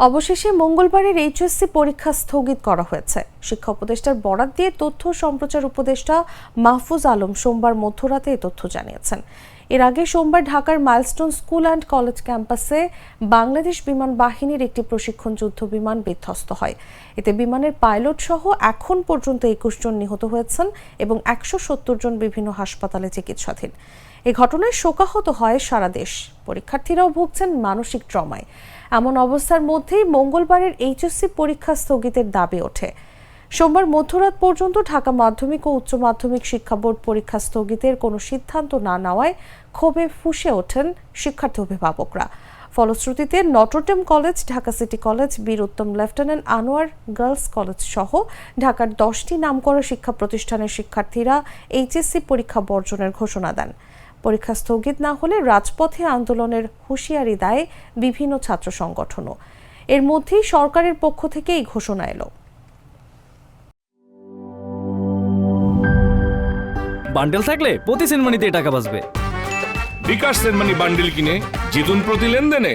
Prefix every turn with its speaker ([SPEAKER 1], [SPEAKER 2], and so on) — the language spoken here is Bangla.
[SPEAKER 1] অবশেষে মঙ্গলবারের এইচএসসি পরীক্ষা স্থগিত করা হয়েছে। শিক্ষা উপদেষ্টার বরাত দিয়ে তথ্য সম্প্রচার উপদেষ্টা মাহফুজ আলম সোমবার মধ্যরাতে এই তথ্য জানিয়েছেন। এর আগে সোমবার ঢাকার মাইলস্টোন স্কুল অ্যান্ড কলেজ ক্যাম্পাসে বাংলাদেশ বিমান বাহিনীর একটি প্রশিক্ষণ যুদ্ধ বিমান বিধ্বস্ত হয়। এতে বিমানের পাইলট সহ এখন পর্যন্ত 21 জন নিহত হয়েছেন এবং 170 জন বিভিন্ন হাসপাতালে চিকিৎসাধীন। এই ঘটনায় শোকাহত হয় সারা দেশ। পরীক্ষার্থীরাও ভুগছেন মানসিক ট্রমায়। এমন অবস্থার মধ্যেই মঙ্গলবারের এইচএসসি পরীক্ষা স্থগিতের দাবি ওঠে। সোমবার মধ্যরাত পর্যন্ত ঢাকা মাধ্যমিক ও উচ্চ মাধ্যমিক শিক্ষা বোর্ড পরীক্ষা স্থগিতের কোনো সিদ্ধান্ত না নেওয়ায় ক্ষোভে ফুঁসে ওঠেন শিক্ষার্থী অভিভাবকরা। ফলশ্রুতিতে Notre Dame college, Dhaka city college, বীর উত্তম লেফটেন্যান্ট আনোয়ার গার্লস কলেজ সহ ঢাকার 10টি নামকরা শিক্ষা প্রতিষ্ঠানের শিক্ষার্থীরা এইচএসসি পরীক্ষা বর্জনের ঘোষণা দেন। পরীক্ষা স্থগিত না হলে রাজপথে আন্দোলনের হুঁশিয়ারি দেয় বিভিন্ন ছাত্র সংগঠনও। এর মধ্যেই সরকারের পক্ষ থেকে এই ঘোষণা এলো।
[SPEAKER 2] বান্ডেল থাকলে প্রতি সেনমানিতে টাকা বাঁচবে।
[SPEAKER 3] বিকাশ সেনমানি বান্ডেল কিনে জিতুন প্রতি লেনদেনে।